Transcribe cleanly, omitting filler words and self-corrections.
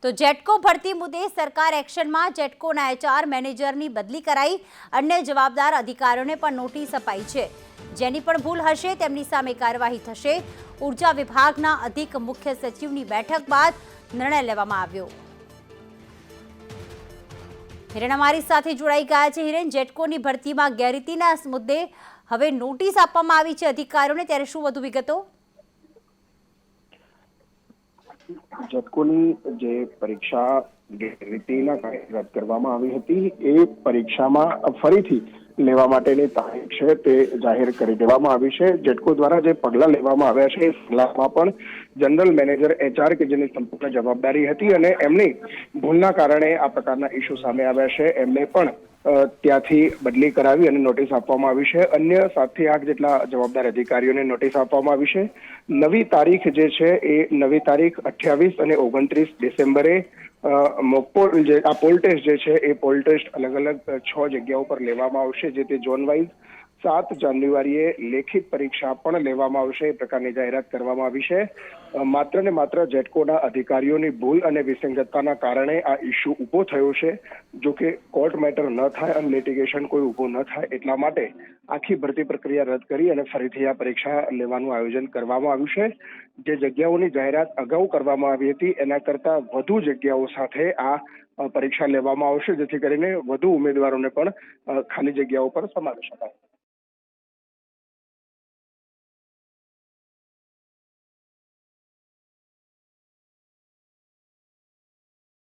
તો જેટકો ભરતી મુદ્દે સરકાર એક્શનમાં। જેટકોના એચઆર મેનેજરની બદલી કરાઈ। અન્ય જવાબદાર અધિકારીઓને પણ નોટિસ અપાઈ છે। જેની પણ ભૂલ હશે તેમની સામે કાર્યવાહી થશે। ઉર્જા વિભાગના અધિક મુખ્ય સચિવની બેઠક બાદ નિર્ણય લેવામાં આવ્યો। હિરેન અમારી સાથે જોડાઈ ગયા છે। હિરેન, જેટકોની ભરતીમાં ગેરરીતિના મુદ્દે હવે નોટિસ આપવામાં આવી છે અધિકારીઓને, ત્યારે શું વધુ વિગતો? જેટકોની જે પરીક્ષા ગેરરીતિના કારણે રદ કરવામાં આવી હતી એ પરીક્ષામાં ફરીથી લેવા માટેની તારીખ છે તે જાહેર કરી દેવામાં આવી છે। જેટકો દ્વારા જે પગલાં લેવામાં આવ્યા છે એ પગલાંમાં પણ જનરલ મેનેજર એચઆર કે જેની સંપૂર્ણ જવાબદારી હતી અને એમની ભૂલના કારણે આ પ્રકારના ઇસ્યુ સામે આવ્યા છે એમને પણ ત્યાંથી બદલી કરાવી અને નોટિસ આપવામાં આવી છે। અન્ય 7 થી 8 જેટલા જવાબદાર અધિકારીઓને નોટિસ આપવામાં આવી છે। નવી તારીખ જે છે એ નવી તારીખ 28 અને 29 ડિસેમ્બરે મોકપોલ જે આ પોલ ટેસ્ટ જે છે એ પોલ ટેસ્ટ અલગ અલગ 6 જગ્યાઓ પર લેવામાં આવશે। જે તે ઝોન વાઇઝ 7 જાન્યુઆરીએ લેખિત પરીક્ષા પણ લેવામાં આવશે એ પ્રકારની જાહેરાત કરવામાં આવી છે। માત્ર ને માત્ર જેટકોના અધિકારીઓની ભૂલ અને વિસંગતતાના કારણે આ ઇસ્યુ ઊભો થયો છે। જો કે કોર્ટ મેટર ન થાય અને લિટિગેશન કોઈ ઊભું ન થાય એટલા માટે આખી ભરતી પ્રક્રિયા રદ કરી અને ફરીથી આ પરીક્ષા લેવાનું આયોજન કરવામાં આવ્યું છે। જે જગ્યાઓની જાહેરાત અગાઉ કરવામાં આવી હતી એના કરતા વધુ જગ્યાઓ સાથે આ પરીક્ષા લેવામાં આવશે, જેથી કરીને વધુ ઉમેદવારોને પણ ખાલી જગ્યાઓ પર સમાવી શકાય।